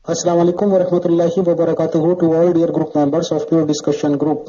Assalamu alaikum wa rahmatullahi wa barakatuhu to all dear group members of Pure Discussion Group.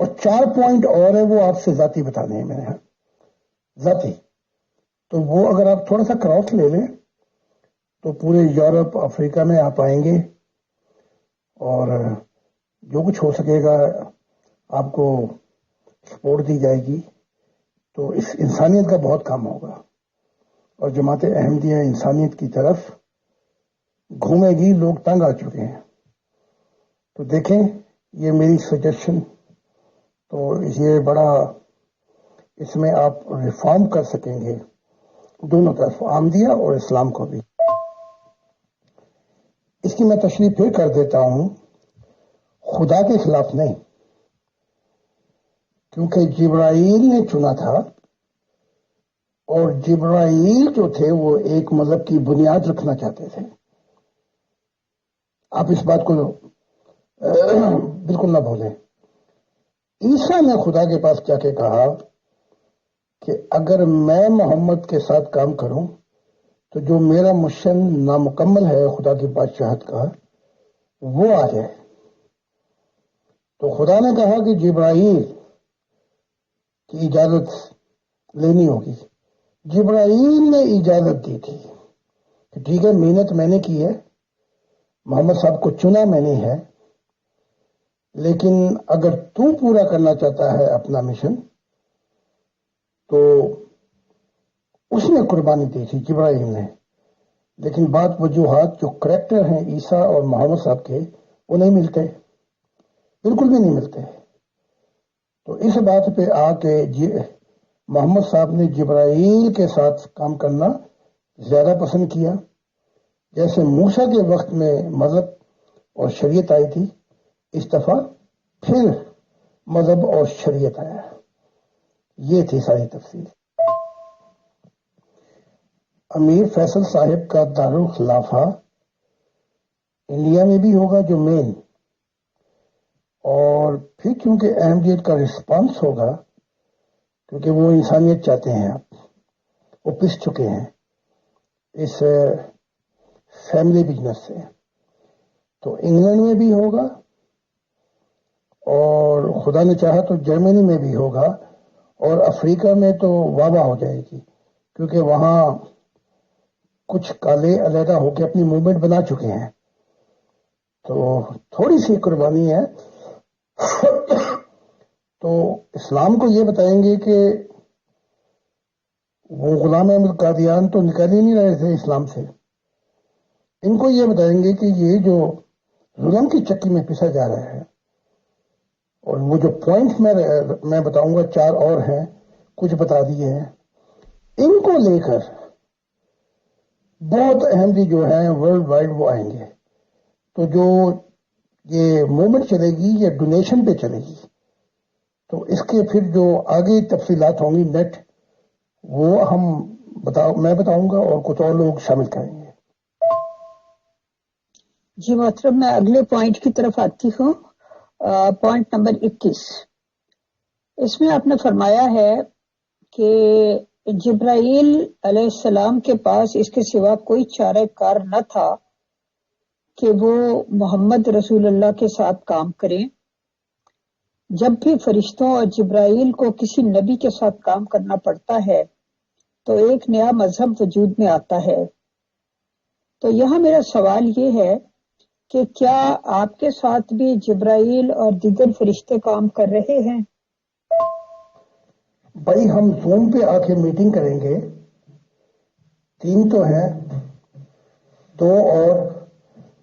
اور 4 point اور ہے وہ آپ سے ذاتی بتانے ہیں میں نے. ذاتی تو وہ اگر آپ تھوڑا سا کراس لے لیں تو پورے یورپ افریقہ میں آپ آئیں گے اور جو کچھ ہو سکے گا آپ کو سپورٹ دی جائے گی. تو اس انسانیت کا بہت کام ہوگا اور جماعت احمدیہ انسانیت کی طرف گھومے گی. لوگ تنگ آ چکے ہیں. تو دیکھیں یہ میری سجیشن. تو یہ بڑا اس میں آپ ریفارم کر سکیں گے دونوں طرف احمدیہ اور اسلام کو بھی. اس کی میں تشریح پھر کر دیتا ہوں. خدا کے خلاف نہیں، کیونکہ جبرائیل نے چنا تھا اور جبرائیل جو تھے وہ ایک مذہب کی بنیاد رکھنا چاہتے تھے. آپ اس بات کو بالکل نہ بھولیں. عیسیٰ نے خدا کے پاس جا کے کہا کہ اگر میں محمد کے ساتھ کام کروں تو جو میرا مشن نامکمل ہے خدا کی بادشاہت کا وہ آ جائے. تو خدا نے کہا کہ جبرائیل کی اجازت لینی ہوگی. جبرائیل نے اجازت دی تھی کہ ٹھیک ہے محنت میں نے کی ہے، محمد صاحب کو چنا میں نے ہے، لیکن اگر تو پورا کرنا چاہتا ہے اپنا مشن تو اس نے قربانی دی تھی جبرائیل نے. لیکن بات وجوہات جو کریکٹر ہیں عیسیٰ اور محمد صاحب کے وہ نہیں ملتے، بالکل بھی نہیں ملتے. تو اس بات پہ آ کے محمد صاحب نے جبرائیل کے ساتھ کام کرنا زیادہ پسند کیا. جیسے موسیٰ کے وقت میں مذہب اور شریعت آئی تھی، اس دفعہ پھر مذہب اور شریعت آیا. یہ تھی ساری تفصیل. امیر فیصل صاحب کا دارالخلافہ انڈیا میں بھی ہوگا جو مین، اور پھر چونکہ احمدیت کا رسپانس ہوگا کیونکہ وہ انسانیت چاہتے ہیں. آپ وہ پس چکے ہیں اس فیملی بزنس سے. تو انگلینڈ میں بھی ہوگا اور خدا نے چاہا تو جرمنی میں بھی ہوگا اور افریقہ میں تو وابا ہو جائے گی کیونکہ وہاں کچھ کالے علیحدہ ہو کے اپنی موومنٹ بنا چکے ہیں. تو تھوڑی سی قربانی ہے. تو اسلام کو یہ بتائیں گے کہ وہ غلام احمد قادیان تو نکل ہی نہیں رہے تھے اسلام سے. ان کو یہ بتائیں گے کہ یہ جو ظلم کی چکی میں پسا جا رہا ہے، اور وہ جو پوائنٹ میں بتاؤں گا 4 اور ہیں، کچھ بتا دیے ہیں، ان کو لے کر بہت احمدی جو ہیں ورلڈ وائڈ وہ آئیں گے. تو جو یہ موومنٹ چلے گی یہ ڈونیشن پہ چلے گی. تو اس کے پھر جو آگے تفصیلات ہوں گی نیٹ وہ میں بتاؤں گا اور کچھ اور لوگ شامل کریں گے. جی محترم، میں اگلے پوائنٹ کی طرف آتی ہوں. Point number 21. اس میں آپ نے فرمایا ہے کہ جبرائیل علیہ السلام کے پاس اس کے سوا کوئی چارہ کار نہ تھا کہ وہ محمد رسول اللہ کے ساتھ کام کریں. جب بھی فرشتوں اور جبرائیل کو کسی نبی کے ساتھ کام کرنا پڑتا ہے تو ایک نیا مذہب وجود میں آتا ہے. تو یہاں میرا سوال یہ ہے کہ کیا آپ کے ساتھ بھی جبرائیل اور دیگر فرشتے کام کر رہے ہیں؟ بھائی ہم زوم پہ آ کے میٹنگ کریں گے. 3 تو ہیں، 2 اور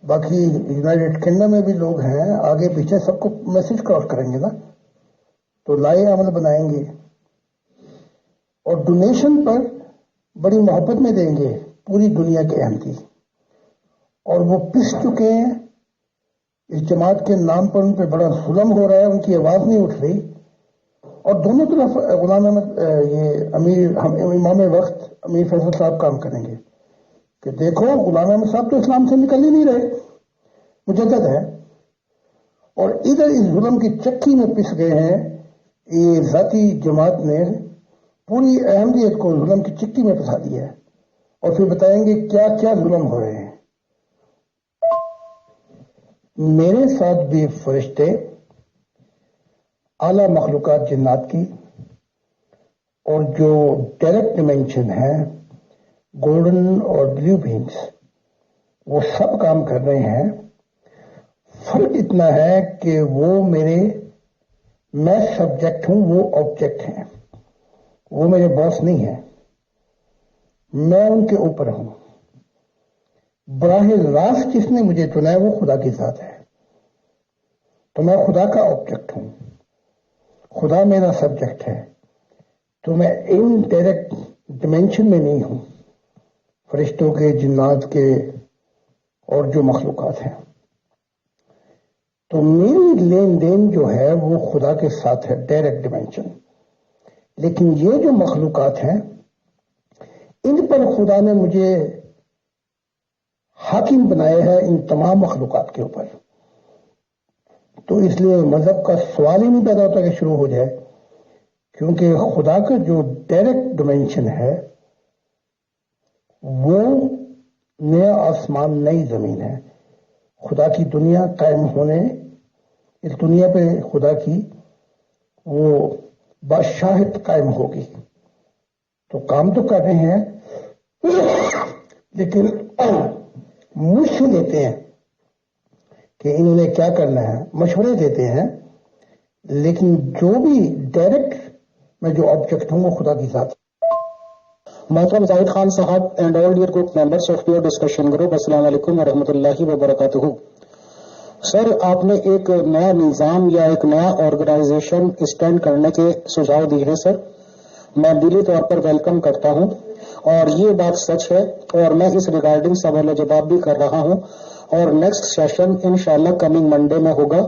باقی یونائیٹڈ کنگڈم میں بھی لوگ ہیں، آگے پیچھے سب کو میسج کراس کریں گے نا. تو لائے عمل بنائیں گے اور ڈونیشن پر بڑی محبت میں دیں گے پوری دنیا کے احمدی. اور وہ پس چکے ہیں اس جماعت کے نام پر، ان پہ بڑا ظلم ہو رہا ہے، ان کی آواز نہیں اٹھ رہی. اور دونوں طرف غلام احمد یہ امام وقت امیر فیصل صاحب کام کریں گے کہ دیکھو غلام احمد صاحب تو اسلام سے نکل ہی نہیں رہے، مجدد ہے، اور ادھر اس ظلم کی چکی میں پس گئے ہیں. یہ ذاتی جماعت نے پوری احمدیت کو ظلم کی چکی میں پھنسا دیا ہے. اور پھر بتائیں گے کیا کیا ظلم ہو رہے ہیں. میرے ساتھ بھی فرشتے اعلیٰ مخلوقات جنات کی اور جو ڈائریکٹ ڈیمینشن ہے گولڈن اور بلیو بینگس، وہ سب کام کر رہے ہیں. فرق اتنا ہے کہ میں سبجیکٹ ہوں، وہ آبجیکٹ ہیں. وہ میرے باس نہیں ہے، میں ان کے اوپر ہوں. براہ راست جس نے مجھے چنا ہے وہ خدا کی ذات ہے، تو میں خدا کا آبجیکٹ ہوں، خدا میرا سبجیکٹ ہے. تو میں ان ڈائریکٹ ڈیمینشن میں نہیں ہوں، فرشتوں کے، جنات کے اور جو مخلوقات ہیں. تو میری لین دین جو ہے وہ خدا کے ساتھ ہے، ڈائریکٹ ڈیمینشن. لیکن یہ جو مخلوقات ہیں ان پر خدا نے مجھے حاکم بنایا ہے، ان تمام مخلوقات کے اوپر. تو اس لیے مذہب کا سوال ہی نہیں پیدا ہوتا کہ شروع ہو جائے، کیونکہ خدا کا جو ڈائریکٹ ڈیمینشن ہے وہ نیا آسمان، نئی زمین ہے. خدا کی دنیا قائم ہونے، اس دنیا پہ خدا کی وہ بادشاہت قائم ہوگی. تو کام تو کر رہے ہیں لیکن مجھ سے لیتے ہیں کہ انہوں نے کیا کرنا ہے، مشورے دیتے ہیں. لیکن جو بھی ڈائریکٹ میں جو آبجیکٹ ہوں وہ خدا کی ذات. محترم زاہد خان صاحب and all dear group members of pure discussion group, السلام علیکم ورحمۃ اللہ وبرکاتہ. سر، آپ نے ایک نیا نظام یا ایک نیا آرگنائزیشن اسٹینڈ کرنے کے سجھاؤ دیے ہیں. سر، میں دلی طور پر ویلکم کرتا ہوں اور یہ بات سچ ہے، اور میں اس ریگارڈنگ سوال و جواب بھی کر رہا ہوں. اور نیکسٹ سیشن انشاءاللہ کمنگ منڈے میں ہوگا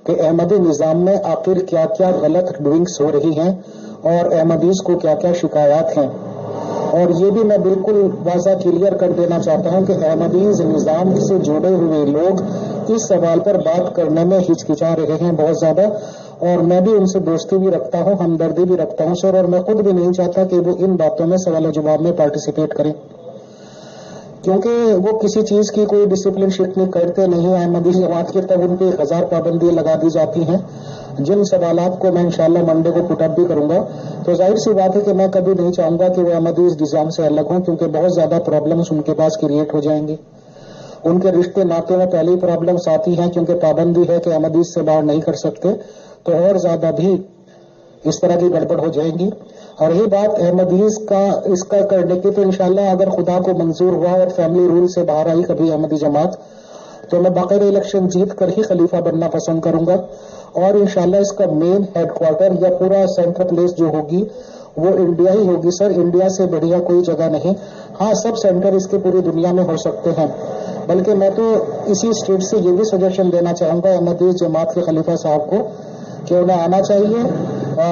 کہ احمدی نظام میں آخر کیا کیا غلط ڈوئنگس ہو رہی ہیں اور احمدیز کو کیا کیا شکایات ہیں. اور یہ بھی میں بالکل واضح کلیئر کر دینا چاہتا ہوں کہ احمدیز نظام سے جڑے ہوئے لوگ اس سوال پر بات کرنے میں ہچکچا رہے ہیں بہت زیادہ، اور میں بھی ان سے دوستی بھی رکھتا ہوں، ہمدردی بھی رکھتا ہوں سر. اور میں خود بھی نہیں چاہتا کہ وہ ان باتوں میں سوال و جواب میں پارٹیسپیٹ کریں، کیونکہ وہ کسی چیز کی کوئی ڈسپلن شکنی کرتے نہیں. احمدی جماعت کے تب ان پہ 1000 پابندیاں لگا دی جاتی ہیں، جن سوالات کو میں انشاءاللہ منڈے کو پٹ اپ بھی کروں گا. تو ظاہر سی بات ہے کہ میں کبھی نہیں چاہوں گا کہ وہ احمدی اس نظام سے الگ ہوں، کیونکہ بہت زیادہ پرابلمس ان کے پاس کریٹ ہو جائیں گی. ان کے رشتے ناطے میں پہلی پرابلمس آتی ہیں کیونکہ پابندی ہے کہ احمدیز سے باہر نہیں کر سکتے، تو اور زیادہ بھی اس طرح کی گڑبڑ ہو جائیں گی. اور یہ بات احمدیز کا اس کا کرنے کی، تو انشاءاللہ اگر خدا کو منظور ہوا اور فیملی رول سے باہر آئی کبھی احمدی جماعت، تو میں باقاعدہ الیکشن جیت کر ہی خلیفہ بننا پسند کروں گا. اور انشاءاللہ اس کا مین ہیڈ کوارٹر یا پورا سینٹرل پلیس جو ہوگی وہ انڈیا ہی ہوگی. سر، انڈیا سے بڑھیا کوئی جگہ نہیں. ہاں، سب سینٹر اس کی پوری دنیا میں ہو سکتے ہیں، بلکہ میں تو اسی اسٹیٹ سے یہ بھی سجیشن دینا چاہوں گا احمدی جماعت کے خلیفہ صاحب کو کہ انہیں آنا چاہیے.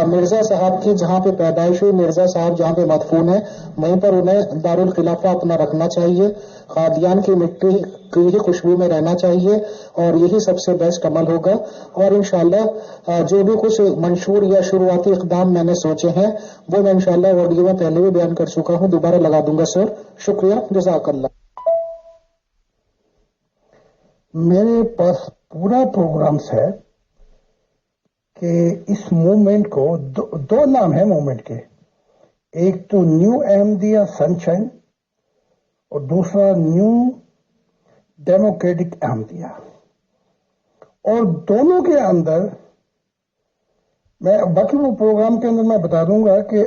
مرزا صاحب کی جہاں پہ پیدائش ہوئی، مرزا صاحب جہاں پہ مدفون ہے، وہیں پر انہیں دارالخلافہ اپنا رکھنا چاہیے. قادیان کی مٹی کی ہی خوشبو میں رہنا چاہیے، اور یہی سب سے بیسٹ عمل ہوگا. اور انشاءاللہ جو بھی کچھ منشور یا شروعاتی اقدام میں نے سوچے ہیں وہ میں انشاءاللہ آڈیو میں پہلے بھی بیان کر چکا ہوں، دوبارہ لگا دوں گا. سر، شکریہ، جزاک اللہ. میرے پاس پورا پروگرامس ہے کہ اس موومنٹ کو دو نام ہے موومنٹ کے، ایک تو نیو احمدیہ سنشائن اور دوسرا نیو ڈیموکریٹک احمدیہ. اور دونوں کے اندر میں باقی وہ پروگرام کے اندر میں بتا دوں گا کہ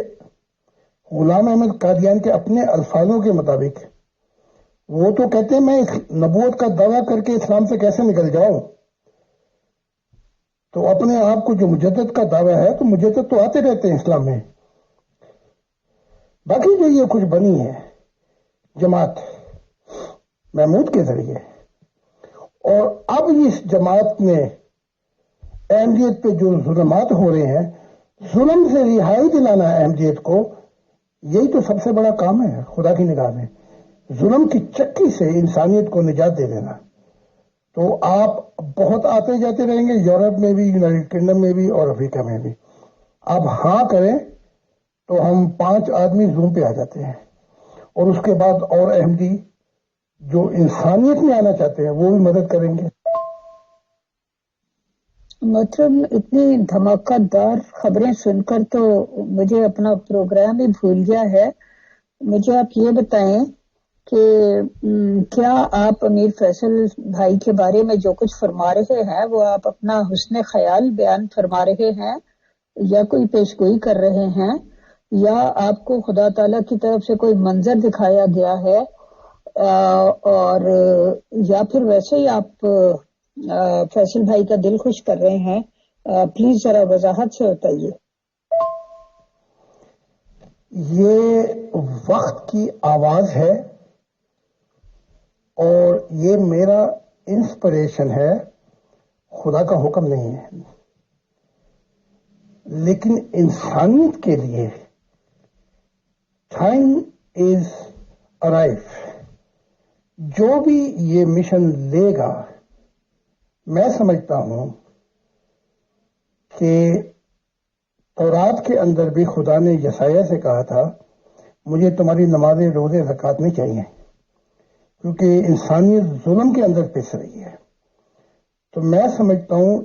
غلام احمد قادیان کے اپنے الفاظوں کے مطابق وہ تو کہتے ہیں میں نبوت کا دعویٰ کر کے اسلام سے کیسے نکل جاؤں. تو اپنے آپ کو جو مجدد کا دعویٰ ہے تو مجدد تو آتے رہتے ہیں اسلام میں. باقی جو یہ کچھ بنی ہے جماعت محمود کے ذریعے، اور اب اس جماعت میں احمدیت پہ جو ظلمات ہو رہے ہیں، ظلم سے رہائی دلانا احمدیت کو، یہی تو سب سے بڑا کام ہے خدا کی نگاہ میں. ظلم کی چکی سے انسانیت کو نجات دے دینا. تو آپ بہت آتے جاتے رہیں گے، یورپ میں بھی، یونائیٹڈ کنگڈم میں بھی اور افریقہ میں بھی. آپ ہاں کریں تو ہم 5 آدمی زوم پہ آ جاتے ہیں، اور اس کے بعد اور احمدی جو انسانیت میں آنا چاہتے ہیں وہ بھی مدد کریں گے. محترم اتنی دھماکہ خبریں سن کر تو مجھے اپنا پروگرام ہی بھول گیا ہے. مجھے آپ یہ بتائیں کہ کیا آپ امیر فیصل بھائی کے بارے میں جو کچھ فرما رہے ہیں وہ آپ اپنا حسن خیال بیان فرما رہے ہیں یا کوئی پیشگوئی کر رہے ہیں یا آپ کو خدا تعالیٰ کی طرف سے کوئی منظر دکھایا گیا ہے اور یا پھر ویسے ہی آپ فیصل بھائی کا دل خوش کر رہے ہیں؟ پلیز ذرا وضاحت سے بتائیے. یہ وقت کی آواز ہے اور یہ میرا انسپریشن ہے، خدا کا حکم نہیں ہے. لیکن انسانیت کے لیے ٹائم از ارائیو. جو بھی یہ مشن لے گا، میں سمجھتا ہوں کہ تورات کے اندر بھی خدا نے یسایہ سے کہا تھا مجھے تمہاری نمازیں روزے زکوٰۃ نہیں چاہیے، کیونکہ انسانیت ظلم کے اندر پس رہی ہے. تو میں سمجھتا ہوں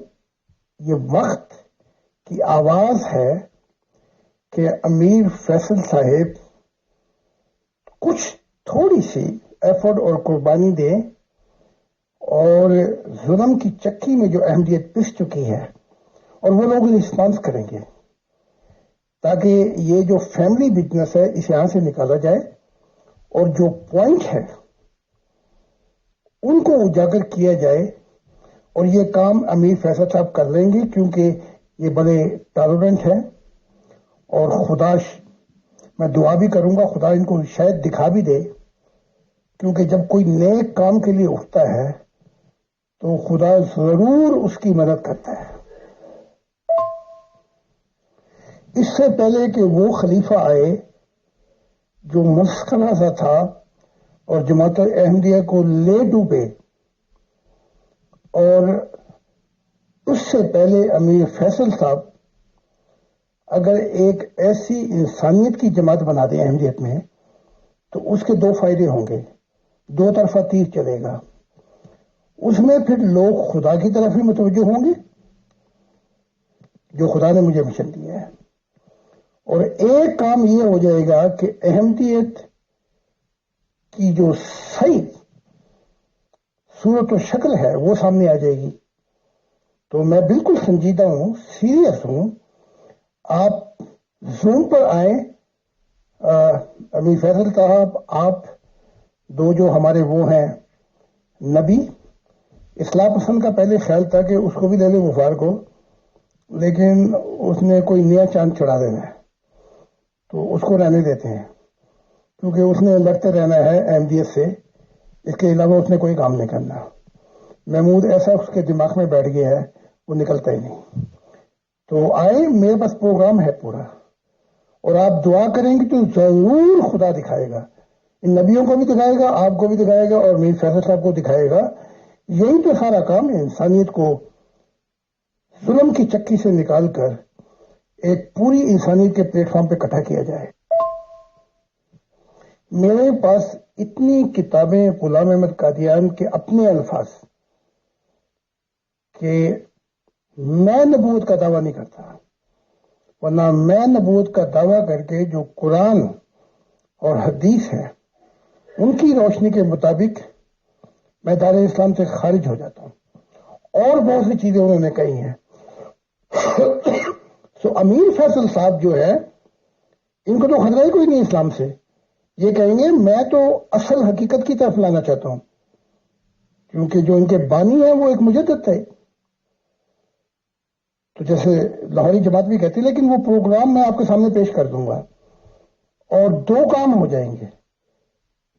یہ وقت کی آواز ہے کہ امیر فیصل صاحب کچھ تھوڑی سی ایفرٹ اور قربانی دیں اور ظلم کی چکی میں جو اہمیت پس چکی ہے اور وہ لوگ رسپانس کریں گے تاکہ یہ جو فیملی بزنس ہے اسے یہاں سے نکالا جائے اور جو پوائنٹ ہے ان کو اجاگر کیا جائے. اور یہ کام امیر فیصل صاحب کر لیں گے کیونکہ یہ بڑے ٹالرنٹ ہیں اور خدا میں دعا بھی کروں گا خدا ان کو شاید دکھا بھی دے، کیونکہ جب کوئی نیک کام کے لیے اٹھتا ہے تو خدا ضرور اس کی مدد کرتا ہے. اس سے پہلے کہ وہ خلیفہ آئے جو مسکنہ سا تھا اور جماعت احمدیہ کو لے ڈوبے، اور اس سے پہلے امیر فیصل صاحب اگر ایک ایسی انسانیت کی جماعت بنا دیں احمدیت میں تو اس کے دو فائدے ہوں گے، دو طرفہ تیر چلے گا. اس میں پھر لوگ خدا کی طرف ہی متوجہ ہوں گے جو خدا نے مجھے مشن دیا ہے، اور ایک کام یہ ہو جائے گا کہ احمدیت کی جو صحیح صورت و شکل ہے وہ سامنے آ جائے گی. تو میں بالکل سنجیدہ ہوں، سیریس ہوں. آپ زوم پر آئیں، امیر فیصل صاحب، آپ دو جو ہمارے وہ ہیں نبی، اصلاح پسند کا پہلے خیال تھا کہ اس کو بھی لے لیں غفار کو، لیکن اس نے کوئی نیا چاند چڑھا دینا ہے تو اس کو رہنے دیتے ہیں، کیونکہ اس نے لڑتے رہنا ہے احمدیت سے، اس کے علاوہ اس نے کوئی کام نہیں کرنا. محمود ایسا اس کے دماغ میں بیٹھ گیا ہے وہ نکلتا ہی نہیں. تو آئے، میرے پاس پروگرام ہے پورا، اور آپ دعا کریں گے تو ضرور خدا دکھائے گا. ان نبیوں کو بھی دکھائے گا، آپ کو بھی دکھائے گا، اور میر فیصل صاحب کو دکھائے گا. یہی تو سارا کام ہے، انسانیت کو ظلم کی چکی سے نکال کر ایک پوری انسانیت کے پلیٹ فارم پہ اکٹھا کیا جائے. میرے پاس اتنی کتابیں غلام احمد قادیان کے اپنے الفاظ کہ میں نبوت کا دعویٰ نہیں کرتا، ورنہ میں نبوت کا دعویٰ کر کے جو قرآن اور حدیث ہے ان کی روشنی کے مطابق میں دار اسلام سے خارج ہو جاتا ہوں. اور بہت سی چیزیں انہوں نے کہی ہیں. سو امیر فیصل صاحب جو ہے ان کو تو خطرہ ہی کوئی نہیں اسلام سے. یہ کہیں گے میں تو اصل حقیقت کی طرف لانا چاہتا ہوں، کیونکہ جو ان کے بانی ہیں وہ ایک مجدد تھے. تو جیسے لاہوری جماعت بھی کہتی ہے، لیکن وہ پروگرام میں آپ کے سامنے پیش کر دوں گا اور دو کام ہو جائیں گے،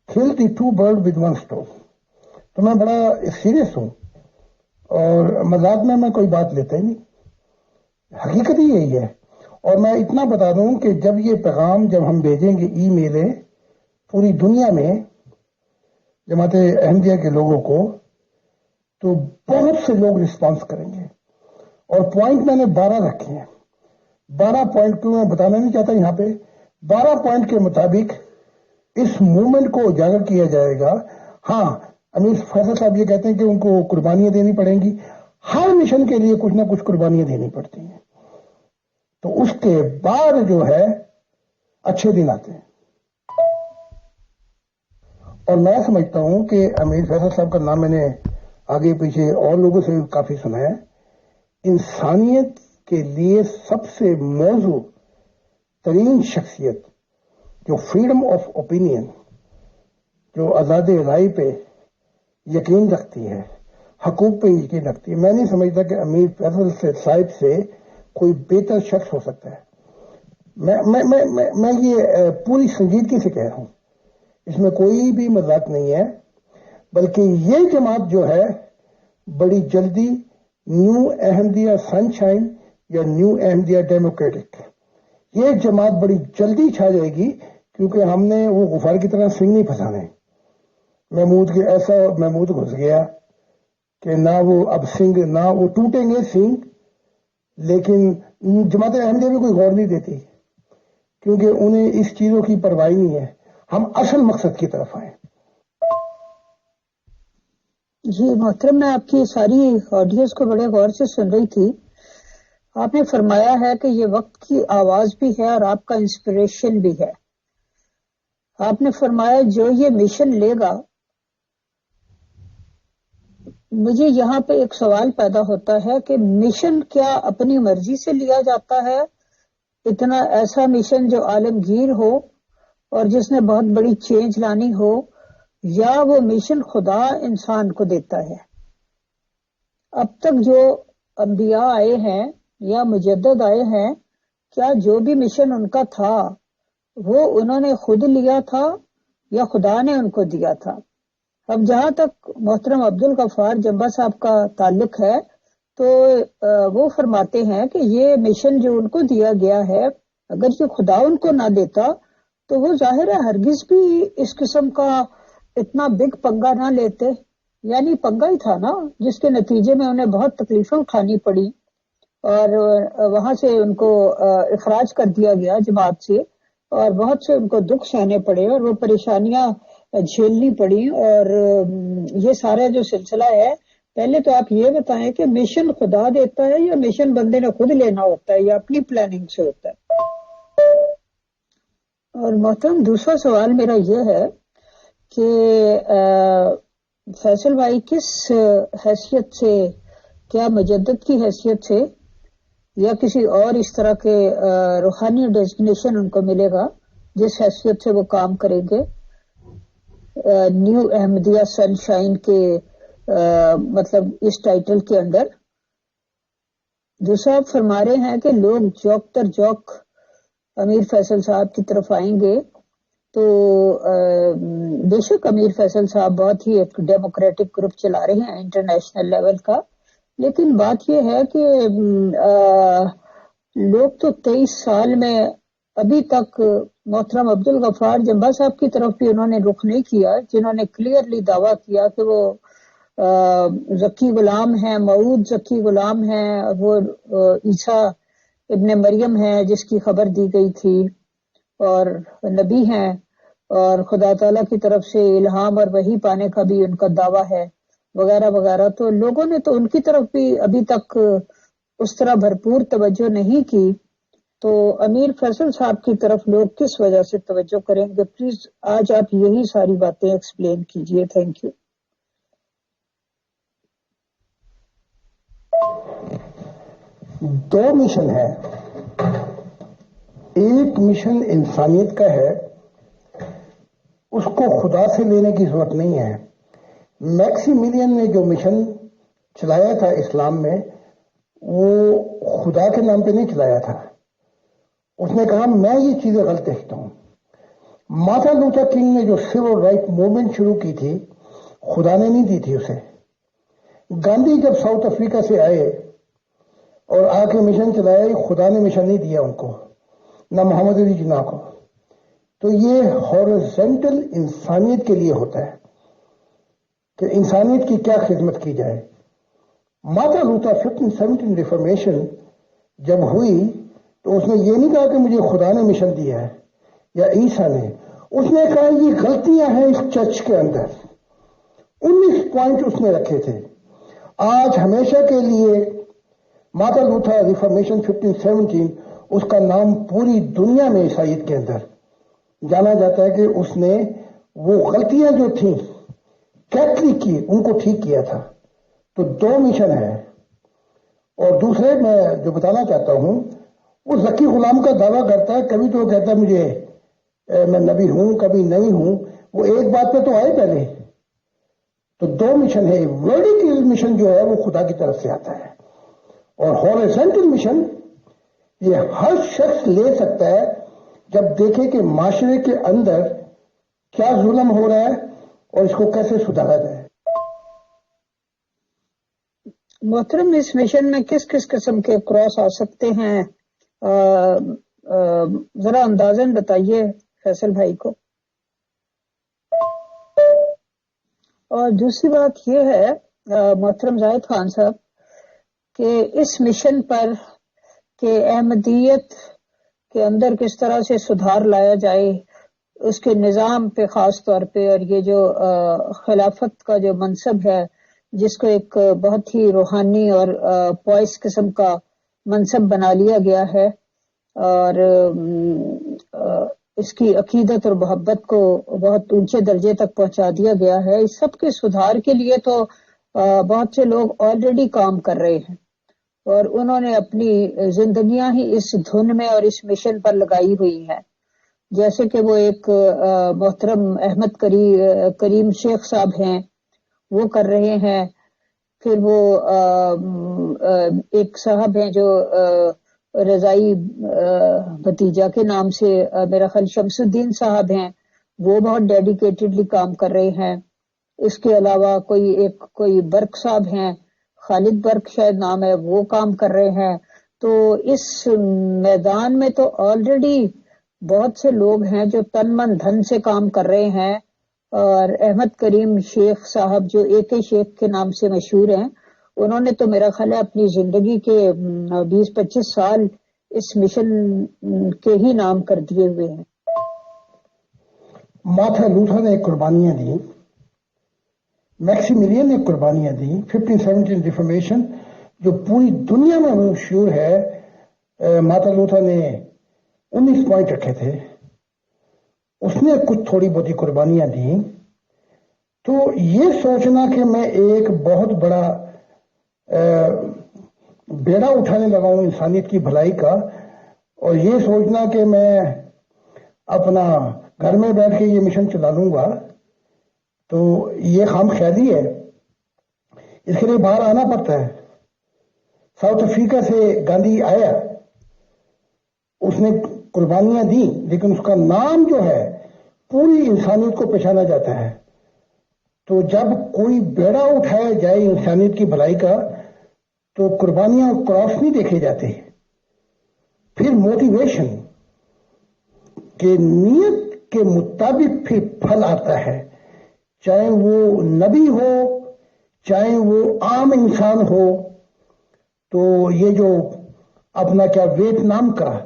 kill the two bird with one stone. تو میں بڑا سیریس ہوں اور مذاق میں کوئی بات لیتا ہی نہیں، حقیقت ہی یہی ہے. اور میں اتنا بتا دوں کہ جب یہ پیغام جب ہم بھیجیں گے ای میلیں پوری دنیا میں جماعت احمدیہ کے لوگوں کو، تو بہت سے لوگ رسپانس کریں گے. اور پوائنٹ میں نے 12 رکھے ہیں. 12 پوائنٹ کو میں بتانا نہیں چاہتا یہاں پہ. 12 پوائنٹ کے مطابق اس موومنٹ کو اجاگر کیا جائے گا. ہاں، امیر فیصل صاحب یہ کہتے ہیں کہ ان کو قربانیاں دینی پڑیں گی. ہر مشن کے لیے کچھ نہ کچھ قربانیاں دینی پڑتی ہیں. تو اس کے بعد جو ہے اچھے دن آتے ہیں. اور میں سمجھتا ہوں کہ امیر فیصل صاحب کا نام میں نے آگے پیچھے اور لوگوں سے کافی سنا ہے. انسانیت کے لیے سب سے موزوں ترین شخصیت جو فریڈم آف اوپینین، جو آزاد رائے پہ یقین رکھتی ہے، حقوق پہ یقین رکھتی ہے. میں نہیں سمجھتا کہ امیر فیصل صاحب سے کوئی بہتر شخص ہو سکتا ہے. میں یہ پوری سنجیدگی سے کہہ رہا ہوں، اس میں کوئی بھی مذاق نہیں ہے. بلکہ یہ جماعت جو ہے بڑی جلدی نیو احمدیہ سن شائن یا نیو احمدیہ ڈیموکریٹک، یہ جماعت بڑی جلدی چھا جائے گی، کیونکہ ہم نے وہ غفار کی طرح سنگ نہیں پھنسانے. محمود کے ایسا محمود گھس گیا کہ نہ وہ اب سنگ، نہ وہ ٹوٹیں گے سنگ. لیکن جماعت احمدیہ بھی کوئی غور نہیں دیتی، کیونکہ انہیں اس چیزوں کی پرواہ نہیں ہے. ہم اصل مقصد کی طرف آئیں. جی محترم، میں آپ کی ساری آڈیوز کو بڑے غور سے سن رہی تھی. آپ نے فرمایا ہے کہ یہ وقت کی آواز بھی ہے اور آپ کا انسپریشن بھی ہے. آپ نے فرمایا جو یہ مشن لے گا. مجھے یہاں پہ ایک سوال پیدا ہوتا ہے کہ مشن کیا اپنی مرضی سے لیا جاتا ہے؟ اتنا ایسا مشن جو عالمگیر ہو اور جس نے بہت بڑی چینج لانی ہو، یا وہ مشن خدا انسان کو دیتا ہے؟ اب تک جو انبیاء آئے ہیں یا مجدد آئے ہیں، کیا جو بھی مشن ان کا تھا وہ انہوں نے خود لیا تھا یا خدا نے ان کو دیا تھا؟ اب جہاں تک محترم عبدالغفار جمبا صاحب کا تعلق ہے، تو وہ فرماتے ہیں کہ یہ مشن جو ان کو دیا گیا ہے، اگر یہ خدا ان کو نہ دیتا تو وہ ظاہر ہے ہرگز بھی اس قسم کا اتنا بگ پنگا نہ لیتے. یعنی پنگا ہی تھا نا، جس کے نتیجے میں انہیں بہت تکلیفیں اٹھانی پڑی اور وہاں سے ان کو اخراج کر دیا گیا جماعت سے، اور بہت سے ان کو دکھ سہنے پڑے اور وہ پریشانیاں جھیلنی پڑی. اور یہ سارا جو سلسلہ ہے، پہلے تو آپ یہ بتائیں کہ مشن خدا دیتا ہے یا مشن بندے نے خود لینا ہوتا ہے یا اپنی پلاننگ سے ہوتا ہے؟ اور محترم دوسرا سوال میرا یہ ہے کہ فیصل بھائی کس حیثیت سے، کیا مجدد کی حیثیت سے یا کسی اور اس طرح کے روحانی ڈیزگنیشن ان کو ملے گا جس حیثیت سے وہ کام کریں گے نیو احمدیہ سن شائن کے مطلب اس ٹائٹل کے اندر؟ دوسرا آپ فرما رہے ہیں کہ لوگ جوک تر جوک امیر فیصل صاحب کی طرف آئیں گے، تو بے شک امیر فیصل صاحب بہت ہی ایک ڈیموکریٹک گروپ چلا رہے ہیں انٹرنیشنل لیول کا. لیکن بات یہ ہے کہ لوگ تو 23 سال میں ابھی تک محترم عبدالغفار جمبا صاحب کی طرف بھی انہوں نے رخ نہیں کیا، جنہوں نے کلیئرلی دعویٰ کیا کہ وہ ذکی غلام ہیں، موعود ذکی غلام ہیں، وہ عیسیٰ ابن مریم ہیں جس کی خبر دی گئی تھی، اور نبی ہیں، اور خدا تعالیٰ کی طرف سے الہام اور وحی پانے کا بھی ان کا دعویٰ ہے وغیرہ وغیرہ. تو لوگوں نے تو ان کی طرف بھی ابھی تک اس طرح بھرپور توجہ نہیں کی. تو امیر فیصل صاحب کی طرف لوگ کس وجہ سے توجہ کریں گے؟ پلیز آج آپ یہی ساری باتیں ایکسپلین کیجئے. Thank you. دو مشن ہے. ایک مشن انسانیت کا ہے، اس کو خدا سے لینے کی ضرورت نہیں ہے. میکسی ملین نے جو مشن چلایا تھا اسلام میں، وہ خدا کے نام پہ نہیں چلایا تھا. اس نے کہا میں یہ چیزیں غلط دیکھتا ہوں. مارٹن لوتھر کنگ نے جو سول رائٹ موومنٹ شروع کی تھی، خدا نے نہیں دی تھی اسے. گاندھی جب ساؤتھ افریقہ سے آئے اور آ کے مشن چلایا، خدا نے مشن نہیں دیا ان کو، نہ محمد علی جناح کو. تو یہ ہارزونٹل انسانیت کے لیے ہوتا ہے کہ انسانیت کی کیا خدمت کی جائے. مارٹن لوتھر 1517 ریفارمیشن جب ہوئی تو اس نے یہ نہیں کہا کہ مجھے خدا نے مشن دیا ہے یا عیسیٰ نے. اس نے کہا یہ غلطیاں ہیں اس چرچ کے اندر. 19 پوائنٹ اس نے رکھے تھے آج ہمیشہ کے لیے مارٹن لوتھر ریفارمیشن 1517 اس کا نام پوری دنیا میں عیسائیت کے اندر جانا جاتا ہے کہ اس نے وہ غلطیاں جو تھیں کیتھولک کی ان کو ٹھیک کیا تھا. تو 2 مشن ہے. اور دوسرے میں جو بتانا چاہتا ہوں وہ ذکی غلام کا دعویٰ کرتا ہے, کبھی تو کہتا ہے مجھے میں نبی ہوں کبھی نہیں ہوں. وہ ایک بات پہ تو آئے پہلے. تو 2 مشن ہے. ورٹیکل مشن جو ہے وہ خدا کی طرف سے آتا ہے, اور ہارزونٹل مشن یہ ہر شخص لے سکتا ہے جب دیکھے کہ معاشرے کے اندر کیا ظلم ہو رہا ہے اور اس کو کیسے سدھارا جائے. محترم, اس مشن میں کس کس قسم کے کراس آ سکتے ہیں, ذرا اندازاً بتائیے فیصل بھائی کو. اور دوسری بات یہ ہے محترم زاہد خان صاحب کہ اس مشن پر کہ احمدیت کے اندر کس طرح سے سدھار لایا جائے, اس کے نظام پہ خاص طور پہ, اور یہ جو خلافت کا جو منصب ہے جس کو ایک بہت ہی روحانی اور پوائس قسم کا منصب بنا لیا گیا ہے, اور اس کی عقیدت اور محبت کو بہت اونچے درجے تک پہنچا دیا گیا ہے. اس سب کے سدھار کے لیے تو بہت سے لوگ آلریڈی کام کر رہے ہیں, اور انہوں نے اپنی زندگیاں ہی اس دھن میں اور اس مشن پر لگائی ہوئی ہیں. جیسے کہ وہ ایک محترم احمد کریم شیخ صاحب ہیں, وہ کر رہے ہیں. پھر وہ ایک صاحب ہیں جو رضائی بھتیجا کے نام سے میرا خیال شمس الدین صاحب ہیں, وہ بہت ڈیڈیکیٹڈلی کام کر رہے ہیں. اس کے علاوہ کوئی برق صاحب ہیں, خالد برق شاید نام ہے, وہ کام کر رہے ہیں. تو اس میدان میں تو آلریڈی بہت سے لوگ ہیں جو تن من دھن سے کام کر رہے ہیں. اور احمد کریم شیخ صاحب جو AK شیخ کے نام سے مشہور ہیں, انہوں نے تو میرا خیال ہے اپنی زندگی کے 20-25 سال اس مشن کے ہی نام کر دیے ہوئے ہیں. مارٹن لوتھر نے قربانیاں دی, میکسیملین نے قربانیاں دی. 1517 ریفارمیشن جو پوری دنیا میں مشہور ہے, مارٹن لوتھر نے 19 پوائنٹ رکھے تھے, اس نے کچھ تھوڑی بہت قربانیاں دی. تو یہ سوچنا کہ میں ایک بہت بڑا بیڑا اٹھانے لگا ہوں انسانیت کی بھلائی کا, اور یہ سوچنا کہ میں اپنا گھر میں بیٹھ کے یہ مشن چلا لوں گا, تو یہ خام خیالی ہے. اس کے لیے باہر آنا پڑتا ہے. ساؤتھ افریقہ سے گاندھی آیا, اس نے قربانیاں دی, لیکن اس کا نام جو ہے پوری انسانیت کو پہچانا جاتا ہے. تو جب کوئی بیڑا اٹھایا جائے انسانیت کی بھلائی کا تو قربانیاں کراس نہیں دیکھے جاتے. پھر موٹیویشن کہ نیت کے مطابق پھر پھل آتا ہے, چاہے وہ نبی ہو چاہے وہ عام انسان ہو. تو یہ جو اپنا کیا ویتنام کا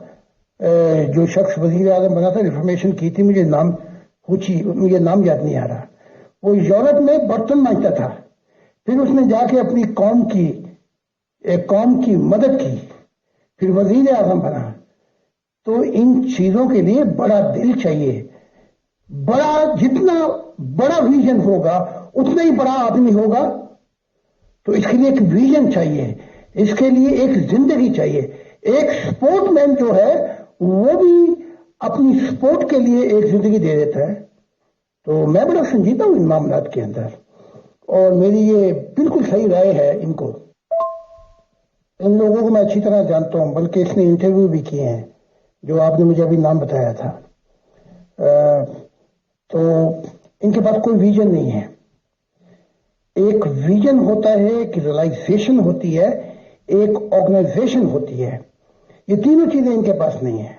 جو شخص وزیر اعظم بنا تھا, ریفارمیشن کی تھی, مجھے نام یاد نہیں آ رہا, وہ یورپ میں برتن مانجتا تھا, پھر اس نے جا کے اپنی قوم کی مدد کی, پھر وزیر اعظم بنا. تو ان چیزوں کے لیے بڑا دل چاہیے. جتنا بڑا ویژن ہوگا اتنا ہی بڑا آدمی ہوگا. تو اس کے لیے ایک ویژن چاہیے, اس کے لیے ایک زندگی چاہیے. ایک سپورٹ مین جو ہے وہ بھی اپنی سپورٹ کے لیے ایک زندگی دے دیتا ہے. تو میں بڑا سنجیدہ ہوں ان معاملات کے اندر, اور میری یہ بالکل صحیح رائے ہے. ان لوگوں کو میں اچھی طرح جانتا ہوں, بلکہ اس نے انٹرویو بھی کیے ہیں جو آپ نے مجھے ابھی نام بتایا تھا. تو ان کے پاس کوئی ویژن نہیں ہے. ایک ویژن ہوتا ہے, ایک ریلائزیشن ہوتی ہے, ایک آرگنائزیشن ہوتی ہے. یہ تینوں چیزیں ان کے پاس نہیں ہیں.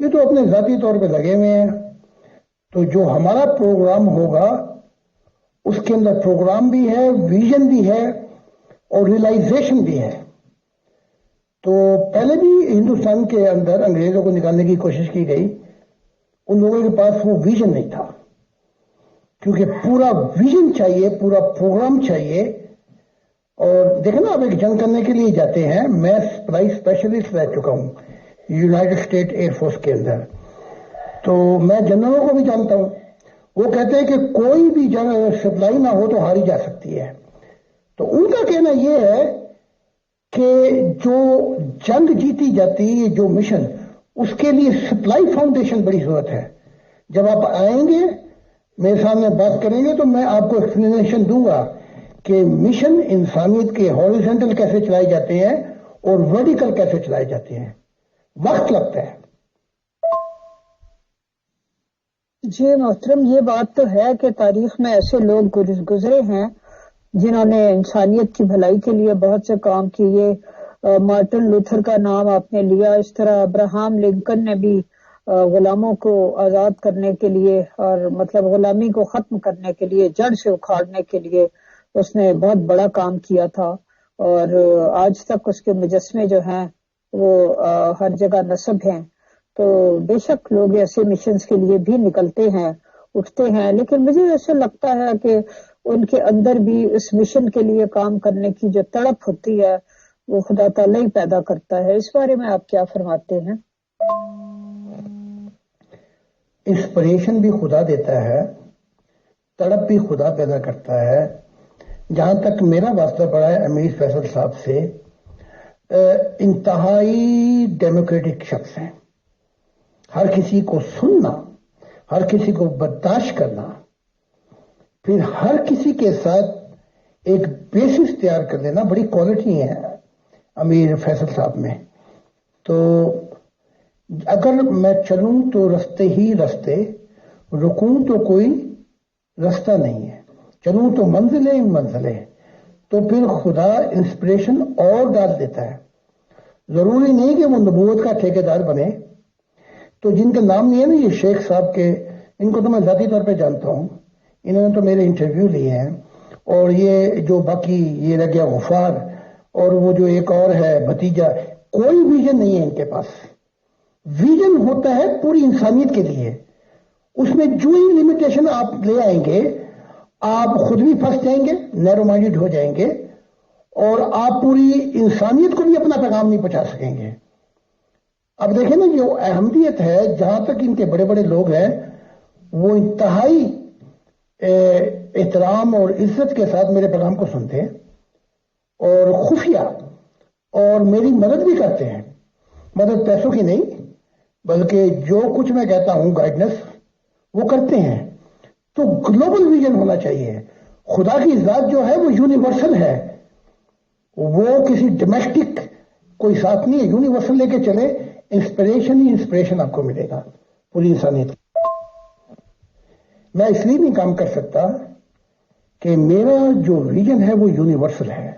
یہ تو اپنے ذاتی طور پہ لگے ہوئے ہیں. تو جو ہمارا پروگرام ہوگا اس کے اندر پروگرام بھی ہے, ویژن بھی ہے اور ریلائزیشن بھی ہے. تو پہلے بھی ہندوستان کے اندر انگریزوں کو نکالنے کی کوشش کی گئی, ان لوگوں کے پاس وہ ویژن نہیں تھا, کیونکہ پورا ویژن چاہیے, پورا پروگرام چاہیے. اور دیکھیں نا، آپ ایک جنگ کرنے کے لیے جاتے ہیں. میں سپلائی اسپیشلسٹ رہ چکا ہوں یونائٹڈ اسٹیٹ ایئر فورس کے اندر، تو میں جنرلوں کو بھی جانتا ہوں. وہ کہتے ہیں کہ کوئی بھی جنگ سپلائی نہ ہو تو ہاری جا سکتی ہے. تو ان کا کہنا یہ ہے کہ جو جنگ جیتی جاتی ہے، جو مشن، اس کے لیے سپلائی فاؤنڈیشن بڑی ضرورت ہے. جب آپ آئیں گے میرے سامنے بات کریں گے تو میں آپ کو ایکسپلینیشن دوں گا کہ مشن انسانیت کے ہاریزونٹل کیسے چلائے جاتے ہیں اور ورٹیکل کیسے چلائے جاتے ہیں. وقت لگتا ہے. جی محترم، یہ بات تو ہے کہ تاریخ میں ایسے لوگ گزرے ہیں جنہوں نے انسانیت کی بھلائی کے لیے بہت سے کام کیے. مارٹن لوتھر کا نام آپ نے لیا، اس طرح ابراہم لنکن نے بھی غلاموں کو آزاد کرنے کے لیے اور مطلب غلامی کو ختم کرنے کے لیے، جڑ سے اکھاڑنے کے لیے اس نے بہت بڑا کام کیا تھا. اور آج تک اس کے مجسمے جو ہیں وہ ہر جگہ نصب ہیں. تو بے شک لوگ ایسے مشنز کے لیے بھی نکلتے ہیں، اٹھتے ہیں، لیکن مجھے ایسا لگتا ہے کہ ان کے اندر بھی اس مشن کے لیے کام کرنے کی جو تڑپ ہوتی ہے وہ خدا تعالیٰ ہی پیدا کرتا ہے. اس بارے میں آپ کیا فرماتے ہیں؟ انسپریشن بھی خدا دیتا ہے، تڑپ بھی خدا پیدا کرتا ہے. جہاں تک میرا واسطہ پڑا ہے امیر فیصل صاحب سے، انتہائی ڈیموکریٹک شخص ہیں. ہر کسی کو سننا، ہر کسی کو برداشت کرنا، پھر ہر کسی کے ساتھ ایک بیسس تیار کر دینا، بڑی کوالٹی ہے امیر فیصل صاحب میں. تو اگر میں چلوں تو رستے ہی رستے، رکوں تو کوئی رستہ نہیں ہے، چلوں تو منزلیں منزلیں. تو پھر خدا انسپریشن اور ڈال دیتا ہے. ضروری نہیں کہ وہ نبوت کا ٹھیکیدار بنے. تو جن کے نام نہیں ہے نا، یہ شیخ صاحب کے، ان کو تو میں ذاتی طور پہ جانتا ہوں، انہوں نے تو میرے انٹرویو لیے ہیں. اور یہ جو باقی یہ رہ گیا غفار، اور وہ جو ایک اور ہے بھتیجا، کوئی ویژن نہیں ہے ان کے پاس. ویژن ہوتا ہے پوری انسانیت کے لیے. اس میں جو ہی لمیٹیشن آپ لے آئیں گے، آپ خود بھی پھنس جائیں گے، نیرو مائنڈڈ ہو جائیں گے، اور آپ پوری انسانیت کو بھی اپنا پیغام نہیں پہنچا سکیں گے. اب دیکھیں نا، جو احمدیت ہے، جہاں تک ان کے بڑے بڑے لوگ ہیں وہ انتہائی احترام اور عزت کے ساتھ میرے پیغام کو سنتے ہیں اور خفیہ اور میری مدد بھی کرتے ہیں. مدد پیسوں کی نہیں، بلکہ جو کچھ میں کہتا ہوں گائیڈنس وہ کرتے ہیں. تو گلوبل ویژن ہونا چاہیے. خدا کی ذات جو ہے وہ یونیورسل ہے، وہ کسی ڈومیسٹک کوئی ساتھ نہیں ہے. یونیورسل لے کے چلے، انسپریشن ہی انسپریشن آپ کو ملے گا پوری انسانیت. میں اس لیے نہیں کام کر سکتا کہ میرا جو ویژن ہے وہ یونیورسل ہے،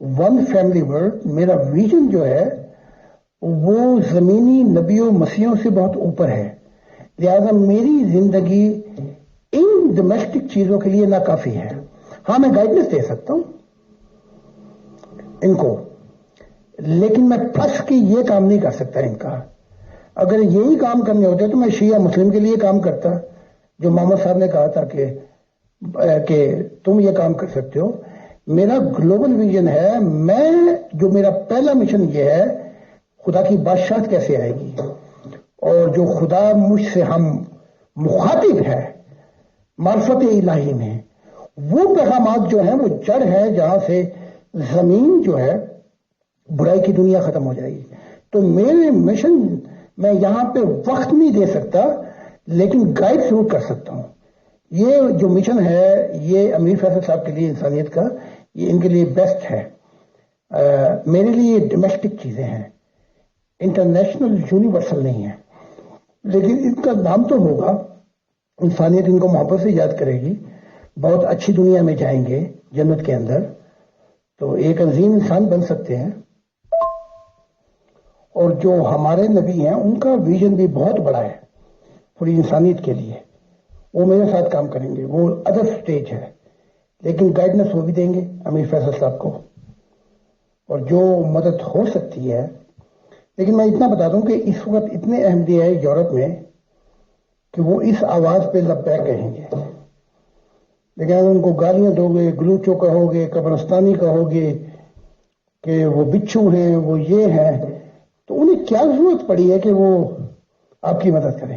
ون فیملی ورلڈ. میرا ویژن جو ہے وہ زمینی نبیوں مسیحوں سے بہت اوپر ہے. لہذا میری زندگی ان ڈومیسٹک چیزوں کے لیے ناکافی ہے. ہاں، میں گائیڈنس دے سکتا ہوں ان کو، لیکن میں پھنس کے یہ کام نہیں کر سکتا ان کا. اگر یہی کام کرنے ہوتے تو میں شیعہ مسلم کے لیے کام کرتا، جو محمد صاحب نے کہا تھا کہ تم یہ کام کر سکتے ہو. میرا گلوبل ویژن ہے. جو میرا پہلا مشن یہ ہے، خدا کی بادشاہت کیسے آئے گی، اور جو خدا مجھ سے ہم مخاطب ہے معرفت الہی میں، وہ پیغامات جو ہیں وہ جڑ ہے جہاں سے زمین جو ہے برائی کی دنیا ختم ہو جائے گی. تو میرے مشن، میں یہاں پہ وقت نہیں دے سکتا لیکن گائیڈ ضرور کر سکتا ہوں. یہ جو مشن ہے یہ امیر فیصل صاحب کے لیے انسانیت کا، یہ ان کے لیے بیسٹ ہے. میرے لیے ڈومیسٹک چیزیں ہیں، انٹرنیشنل یونیورسل نہیں ہے. لیکن ان کا نام تو ہوگا، انسانیت ان کو محبت سے یاد کرے گی. بہت اچھی دنیا میں جائیں گے جنت کے اندر، تو ایک عظیم انسان بن سکتے ہیں. اور جو ہمارے نبی ہیں ان کا ویژن بھی بہت بڑا ہے پوری انسانیت کے لیے. وہ میرے ساتھ کام کریں گے، وہ ادر سٹیج ہے، لیکن گائیڈنس وہ بھی دیں گے امیر فیصل صاحب کو، اور جو مدد ہو سکتی ہے. لیکن میں اتنا بتا دوں کہ اس وقت اتنے احمدی ہے یورپ میں کہ وہ اس آواز پہ لبیک کہیں گے. لیکن اگر ان کو گالیاں دو گے، گلوچو کہو گے، قبرستانی کہو گے کہ وہ بچھو ہیں، وہ یہ ہیں، تو انہیں کیا ضرورت پڑی ہے کہ وہ آپ کی مدد کریں؟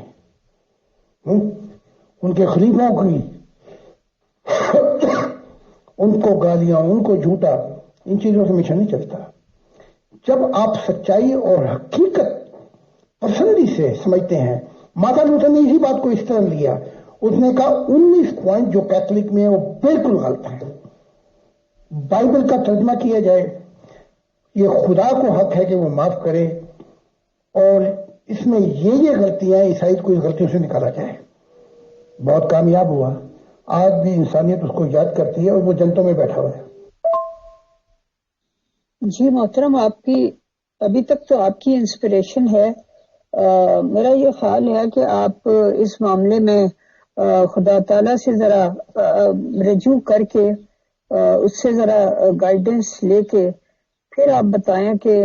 ان کے خلیفوں کی ان کو گالیاں، ان کو جھوٹا، ان چیزوں سے ہمیشہ نہیں چلتا. جب آپ سچائی اور حقیقت پسندی سے سمجھتے ہیں. مارٹن لوتھر نے اسی بات کو اس طرح لیا. اس نے کہا 19 پوائنٹ جو کیتھولک میں ہیں وہ بالکل غلط ہیں. بائبل کا ترجمہ کیا جائے، یہ خدا کو حق ہے کہ وہ معاف کرے، اور اس میں یہ غلطیاں عیسائی کو اس غلطیوں سے نکالا جائے. بہت کامیاب ہوا. آج بھی انسانیت اس کو یاد کرتی ہے اور وہ جنتوں میں بیٹھا ہوا ہے. جی محترم، آپ کی ابھی تک تو آپ کی انسپریشن ہے. میرا یہ خیال ہے کہ آپ اس معاملے میں خدا تعالی سے ذرا رجوع کر کے اس سے ذرا گائیڈنس لے کے پھر آپ بتائیں کہ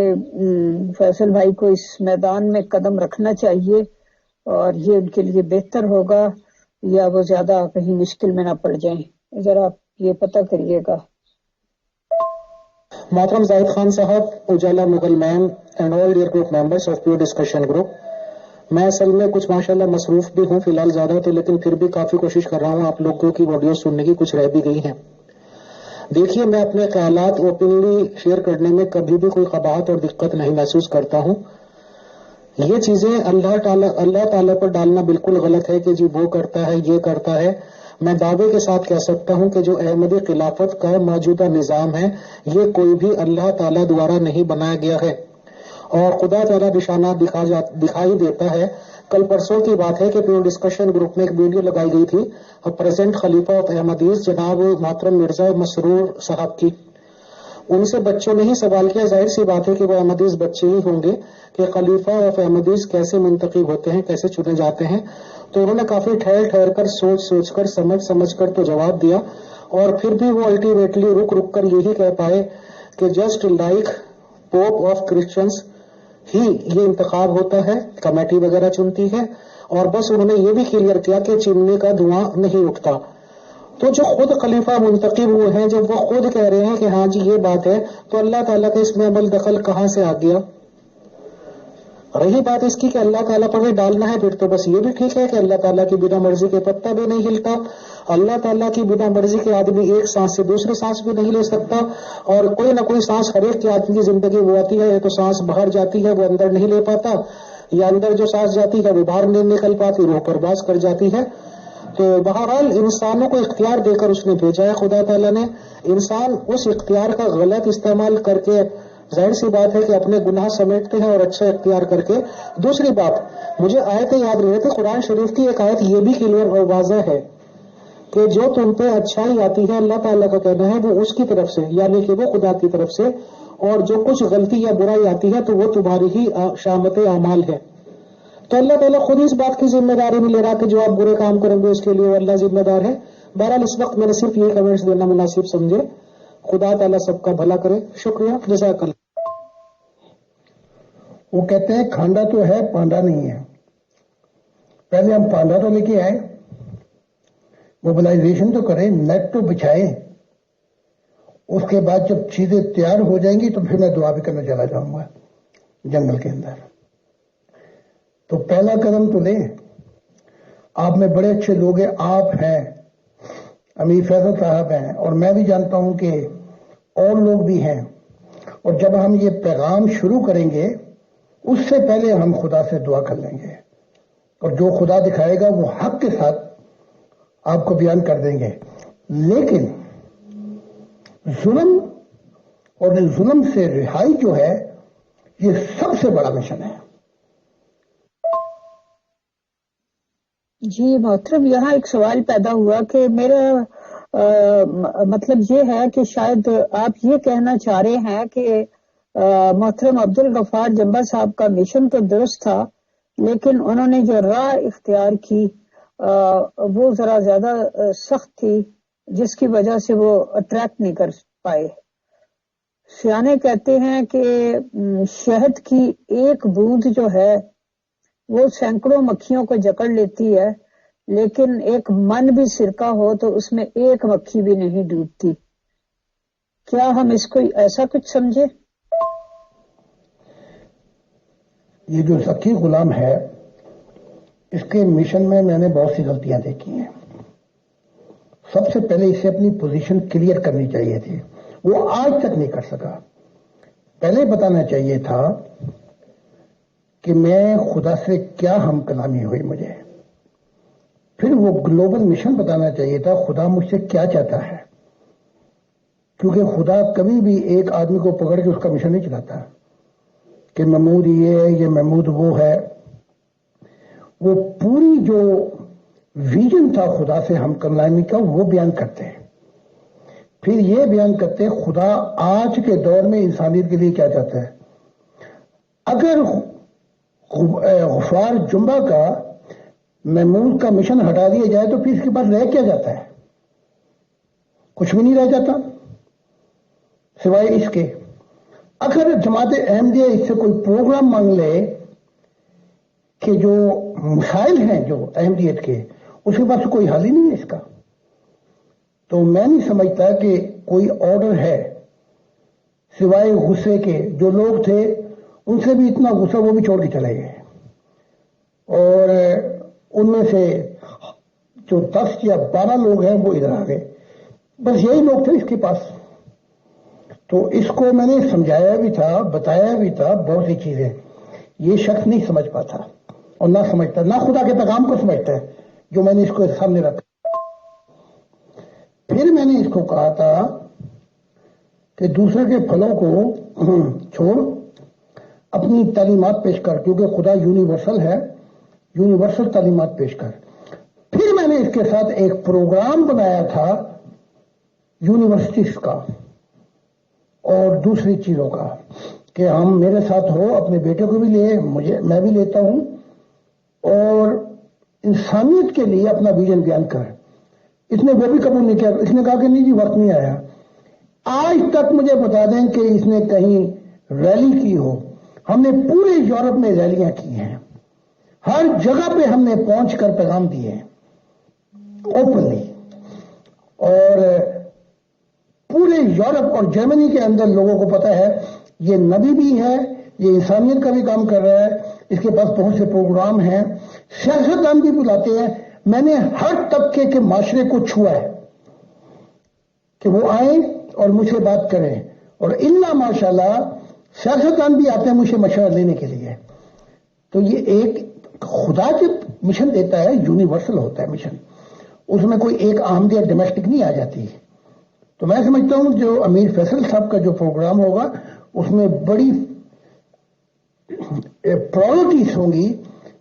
فیصل بھائی کو اس میدان میں قدم رکھنا چاہیے اور یہ ان کے لیے بہتر ہوگا یا وہ زیادہ کہیں مشکل میں نہ پڑ جائیں. ذرا آپ یہ پتہ کریے گا. محترم زاہد خان صاحب، اجالا مغل مین and all dear group members of pure discussion group, میں اصل میں کچھ ماشاءاللہ مصروف بھی ہوں فی الحال زیادہ تو، لیکن پھر بھی کافی کوشش کر رہا ہوں آپ لوگوں کی آڈیو سننے کی، کچھ رہ بھی گئی ہیں. دیکھیے، میں اپنے خیالات اوپنلی شیئر کرنے میں کبھی بھی کوئی قباحت اور دقت نہیں محسوس کرتا ہوں. یہ چیزیں اللہ تعالیٰ پر ڈالنا بالکل غلط ہے کہ جی وہ کرتا ہے، یہ کرتا ہے. میں دعوے کے ساتھ کہہ سکتا ہوں کہ جو احمدی خلافت کا موجودہ نظام ہے یہ کوئی بھی اللہ تعالیٰ دوارا نہیں بنایا گیا ہے اور خدا تعالیٰ نشانات دکھائی دیتا ہے. کل پرسوں کی بات ہے کہ پیور ڈسکشن گروپ میں ایک ویڈیو لگائی گئی تھی پریزنٹ خلیفہ آف احمدیز جناب محترم مرزا مسرور صاحب کی. ان سے بچوں نے ہی سوال کیا، ظاہر سی بات ہے کہ وہ احمدیز بچے ہی ہوں گے، کہ خلیفہ آف احمدیز کیسے منتخب ہوتے ہیں، کیسے چنے جاتے ہیں. تو انہوں نے کافی ٹھہر کر سوچ کر سمجھ کر تو جواب دیا، اور پھر بھی وہ الٹیمیٹلی رک کر یہی کہہ پائے کہ just like pope of Christians ہی یہ انتخاب ہوتا ہے، کمیٹی وغیرہ چنتی ہے، اور بس انہوں نے یہ بھی کلیئر کیا کہ چمنی کا دھواں نہیں اٹھتا. تو جو خود خلیفہ منتخب ہوئے ہیں، جب وہ خود کہہ رہے ہیں کہ ہاں جی یہ بات ہے، تو اللہ تعالیٰ کا اس میں عمل دخل کہاں سے آ گیا؟ رہی بات اس کی کہ اللہ تعالیٰ پر ڈالنا ہے، پھر تو بس یہ بھی ٹھیک ہے کہ اللہ تعالیٰ کی بنا مرضی کے پتہ بھی نہیں ہلتا، اللہ تعالیٰ کی بنا مرضی کے آدمی ایک سانس سے دوسری سانس بھی نہیں لے سکتا، اور کوئی نہ کوئی سانس ہر ایک کے آدمی کی زندگی وہ آتی ہے، تو سانس باہر جاتی ہے وہ اندر نہیں لے پاتا، یا اندر جو سانس جاتی ہے وہ باہر نہیں نکل پاتی، روح پرواز کر جاتی ہے. تو بہرحال انسانوں کو اختیار دے کر اس نے بھیجا ہے خدا تعالیٰ نے. انسان اس اختیار کا غلط استعمال کر کے ظاہر سی بات ہے کہ اپنے گناہ سمیٹتے ہیں اور اچھا اختیار کر کے. دوسری بات، مجھے آیتیں یاد نہیں رہتی، قرآن شریف کی ایک آیت یہ بھی کلیئر اور واضح ہے کہ جو تم پہ اچھائی آتی ہے اللہ تعالیٰ کا کہنا ہے وہ اس کی طرف سے، یعنی کہ وہ خدا کی طرف سے، اور جو کچھ غلطی یا برائی آتی ہے تو وہ تمہاری ہی شامت اعمال ہے. تو اللہ تعالیٰ خود اس بات کی ذمہ داری نہیں لے رہا کہ جو آپ برے کام کریں گے اس کے لیے وہ اللہ ذمہ دار ہے. بہرحال اس وقت میں نے صرف یہ کمنٹس دینا مناسب سمجھے. خدا تعالیٰ سب کا بھلا کرے. شکریہ، جزاک اللہ. وہ کہتے ہیں کھانڈا تو ہے پانڈا نہیں ہے. پہلے ہم پانڈا تو لے کے آئے، موبلائزیشن تو کریں، نیٹ تو بچھائے، اس کے بعد جب چیزیں تیار ہو جائیں گی تو پھر میں دعا بھی کرنے چلا جاؤں گا جنگل کے اندر. تو پہلا قدم تو لیں. آپ میں بڑے اچھے لوگ ہیں، آپ ہیں، امیر فیصل صاحب ہیں، اور میں بھی جانتا ہوں کہ اور لوگ بھی ہیں. اور جب ہم یہ پیغام شروع کریں گے اس سے پہلے ہم خدا سے دعا کر لیں گے، اور جو خدا دکھائے گا وہ حق کے ساتھ آپ کو بیان کر دیں گے. لیکن ظلم اور ظلم سے رہائی جو ہے یہ سب سے بڑا مشن ہے. جی محترم، یہاں ایک سوال پیدا ہوا کہ میرا مطلب یہ ہے کہ شاید آپ یہ کہنا چاہ رہے ہیں کہ محترم عبد الغفار جمبا صاحب کا مشن تو درست تھا، لیکن انہوں نے جو راہ اختیار کی وہ ذرا زیادہ سخت تھی، جس کی وجہ سے وہ اٹریکٹ نہیں کر پائے. سیانے کہتے ہیں کہ شہد کی ایک بوند جو ہے وہ سینکڑوں مکھیوں کو جکڑ لیتی ہے، لیکن ایک من بھی سرکہ ہو تو اس میں ایک مکھی بھی نہیں ڈوبتی. کیا ہم اس کو ایسا کچھ سمجھے؟ یہ جو ذکی غلام ہے اس کے مشن میں نے بہت سی غلطیاں دیکھی ہیں. سب سے پہلے اسے اپنی پوزیشن کلیئر کرنی چاہیے تھی. وہ آج تک نہیں کر سکا. پہلے بتانا چاہیے تھا کہ میں خدا سے کیا ہم کلامی ہوئی مجھے. پھر وہ گلوبل مشن بتانا چاہیے تھا خدا مجھ سے کیا چاہتا ہے. کیونکہ خدا کبھی بھی ایک آدمی کو پکڑ کے اس کا مشن نہیں چلاتا کہ محمود یہ ہے یہ محمود وہ ہے. وہ پوری جو ویژن تھا خدا سے ہم کلامی کا وہ بیان کرتے ہیں. پھر یہ بیان کرتے ہیں خدا آج کے دور میں انسانیت کے لیے کیا چاہتا ہے. اگر غفار جمعہ کا محمود کا مشن ہٹا دیا جائے تو پھر اس کے پاس رہ کیا جاتا ہے؟ کچھ بھی نہیں رہ جاتا سوائے اس کے. اگر جماعت احمدیہ اس سے کوئی پروگرام مانگ لے کہ جو مسائل ہیں جو احمدیت کے اس کے پاس کوئی حل ہی نہیں ہے اس کا، تو میں نہیں سمجھتا کہ کوئی آرڈر ہے سوائے غصے کے. جو لوگ تھے ان سے بھی اتنا غصہ وہ بھی چھوڑ کے چلے گئے. اور ان میں سے جو 10 یا 12 لوگ ہیں وہ ادھر آ گئے. بس یہی لوگ تھے اس کے پاس. تو اس کو میں نے سمجھایا بھی تھا، بتایا بھی تھا بہت سی چیزیں. یہ شخص نہیں سمجھ پاتا اور نہ سمجھتا، نہ خدا کے پیغام کو سمجھتا ہے جو میں نے اس کو سامنے رکھا. پھر میں نے اس کو کہا تھا کہ دوسرے کے پھلوں کو چھوڑ، اپنی تعلیمات پیش کر، کیونکہ خدا یونیورسل ہے. یونیورسل تعلیمات پیش کر. پھر میں نے اس کے ساتھ ایک پروگرام بنایا تھا یونیورسٹیز کا اور دوسری چیزوں کا کہ ہم میرے ساتھ ہو، اپنے بیٹے کو بھی لے، میں بھی لیتا ہوں، اور انسانیت کے لیے اپنا ویژن بیان کر. اس نے وہ بھی قبول نہیں کیا. اس نے کہا کہ نہیں جی وقت نہیں آیا. آج تک مجھے بتا دیں کہ اس نے کہیں ریلی کی ہو. ہم نے پورے یورپ میں ریلیاں کی ہیں، ہر جگہ پہ ہم نے پہنچ کر پیغام دیے ہیں اوپنلی. اور پورے یورپ اور جرمنی کے اندر لوگوں کو پتا ہے یہ نبی بھی ہے، یہ انسانیت کا بھی کام کر رہا ہے. اس کے پاس بہت سے پروگرام ہیں. سیاستدان بھی بلاتے ہیں. میں نے ہر طبقے کے معاشرے کو چھوا ہے کہ وہ آئیں اور مجھ سے بات کریں. اور الا ماشاءاللہ سیاستدان بھی آتے ہیں مجھ سے مشورہ لینے کے لیے. تو یہ ایک خدا جب مشن دیتا ہے یونیورسل ہوتا ہے مشن. اس میں کوئی ایک احمدیہ ڈومیسٹک نہیں آ جاتی. تو میں سمجھتا ہوں جو امیر فیصل صاحب کا جو پروگرام ہوگا اس میں بڑی پرائورٹیز ہوں گی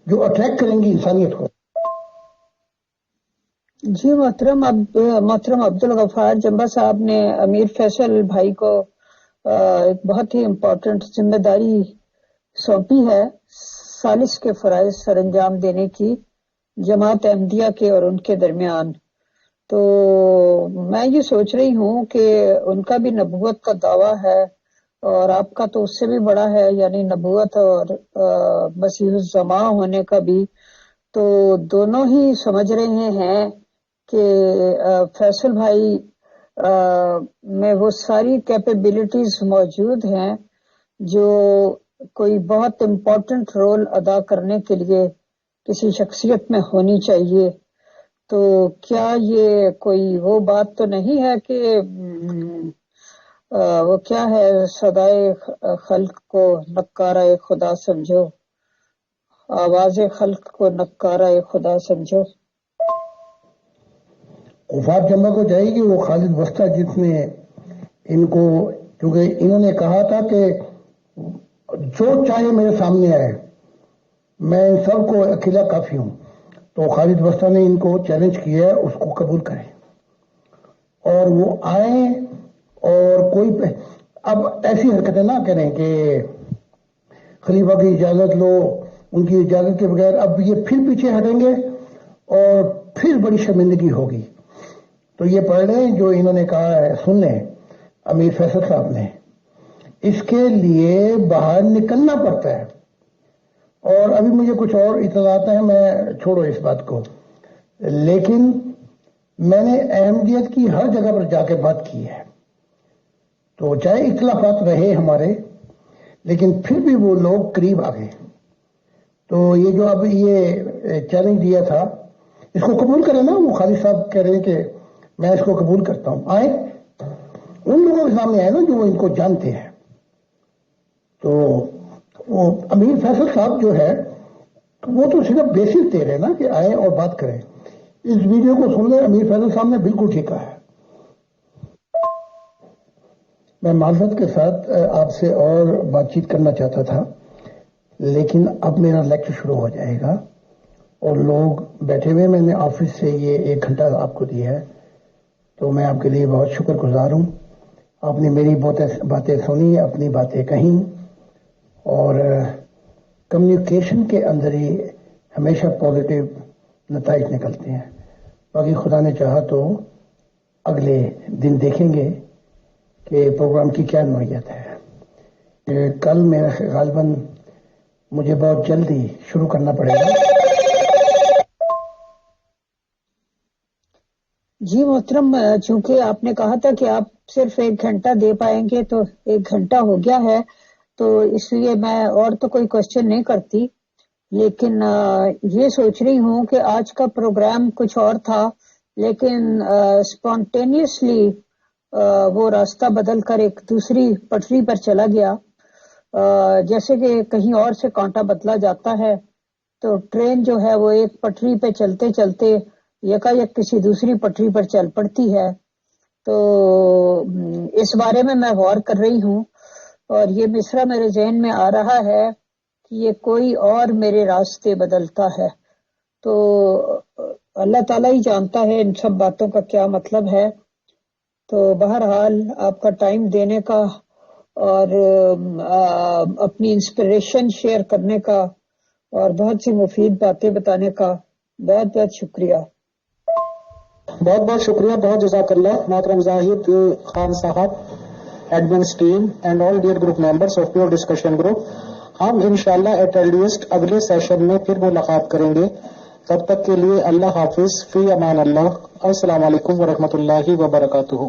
جو اٹریکٹ کریں گی انسانیت کو. جی محترم عبدالغفار جمبا صاحب نے امیر فیصل بھائی کو ایک بہت ہی امپورٹنٹ ذمہ داری سونپی ہے ثالث کے فرائض سر انجام دینے کی جماعت احمدیہ کے اور ان کے درمیان. تو میں یہ سوچ رہی ہوں کہ ان کا بھی نبوت کا دعویٰ ہے اور آپ کا تو اس سے بھی بڑا ہے، یعنی نبوت اور مسیح الزماں ہونے کا بھی. تو دونوں ہی سمجھ رہے ہیں کہ فیصل بھائی میں وہ ساری کیپیبلٹیز موجود ہیں جو کوئی بہت امپورٹنٹ رول ادا کرنے کے لیے کسی شخصیت میں ہونی چاہیے. تو کیا یہ کوئی وہ بات تو نہیں ہے کہ وہ کیا ہے صدائے خلق کو نکارہ خدا سمجھو، آواز خلق کو نکارہ خدا سمجھو. غفار جمعہ کو چاہیے کہ وہ خالد وسطیٰ جس نے ان کو، کیونکہ انہوں نے کہا تھا کہ جو چاہے میرے سامنے آئے، میں ان سب کو اکیلا کافی ہوں. تو خالد وسطیٰ نے ان کو چیلنج کیا ہے اس کو قبول کریں اور وہ آئیں. اور کوئی اب ایسی حرکتیں نہ کریں کہ خلیفہ کی اجازت لو، ان کی اجازت کے بغیر اب یہ پھر پیچھے ہٹیں گے اور پھر بڑی شرمندگی ہوگی. تو یہ پڑھ لیں جو انہوں نے کہا ہے، سن لیں امیر فیصل صاحب نے. اس کے لیے باہر نکلنا پڑتا ہے. اور ابھی مجھے کچھ اور اطلاعات ہیں، میں چھوڑو اس بات کو. لیکن میں نے احمدیت کی ہر جگہ پر جا کے بات کی ہے. تو چاہے اختلافات رہے ہمارے، لیکن پھر بھی وہ لوگ قریب آ گئے. تو یہ جو اب یہ چیلنج دیا تھا، اس کو قبول کریں نا. وہ خالد صاحب کہہ رہے ہیں کہ میں اس کو قبول کرتا ہوں. آئے ان لوگوں کے سامنے آئے نا جو ان کو جانتے ہیں. تو وہ امیر فیصل صاحب جو ہے وہ تو صرف بیسک دے رہے ہیں نا کہ آئے اور بات کریں. اس ویڈیو کو سن لیں، امیر فیصل صاحب نے بالکل ٹھیک کہا ہے. میں معذرت کے ساتھ آپ سے اور بات چیت کرنا چاہتا تھا، لیکن اب میرا لیکچر شروع ہو جائے گا اور لوگ بیٹھے ہوئے. میں نے آفس سے یہ 1 گھنٹہ آپ کو دیا ہے، تو میں آپ کے لیے بہت شکر گزار ہوں. آپ نے میری بہت باتیں سنی، اپنی باتیں کہیں، اور کمیونیکیشن کے اندر ہی ہمیشہ پازیٹیو نتائج نکلتے ہیں. باقی خدا نے چاہا تو اگلے دن دیکھیں گے کہ پروگرام کی کیا نوعیت ہے. کل میرا غالباً مجھے بہت جلدی شروع کرنا پڑے گا. جی محترم، چونکہ آپ نے کہا تھا کہ آپ صرف 1 گھنٹہ دے پائیں گے، تو 1 گھنٹہ ہو گیا ہے، تو اس لیے میں اور تو کوئی کوشچن نہیں کرتی. لیکن یہ سوچ رہی ہوں کہ آج کا پروگرام کچھ اور تھا، لیکن اسپونٹینیسلی وہ راستہ بدل کر ایک دوسری پٹری پر چلا گیا. جیسے کہ کہیں اور سے کانٹا بدلا جاتا ہے، تو ٹرین جو ہے وہ ایک پٹری پہ چلتے چلتے یکایک کسی دوسری پٹری پر چل پڑتی ہے. تو اس بارے میں غور کر رہی ہوں، اور یہ مصرع میرے ذہن میں آ رہا ہے کہ یہ کوئی اور میرے راستے بدلتا ہے. تو اللہ تعالیٰ ہی جانتا ہے ان سب باتوں کا کیا مطلب ہے. تو بہرحال آپ کا ٹائم دینے کا اور اپنی انسپریشن شیئر کرنے کا اور بہت سی مفید باتیں بتانے کا بہت بہت شکریہ. بہت بہت شکریہ، بہت جزاک اللہ محترم زاہد خان صاحب، admins team and all dear group members of pure discussion group. ہم انشاءاللہ ایٹ ایرلیسٹ اگلے سیشن میں پھر ملاقات کریں گے. تب تک کے لیے اللہ حافظ، فی امان اللہ. السلام علیکم ورحمۃ اللہ وبرکاتہ.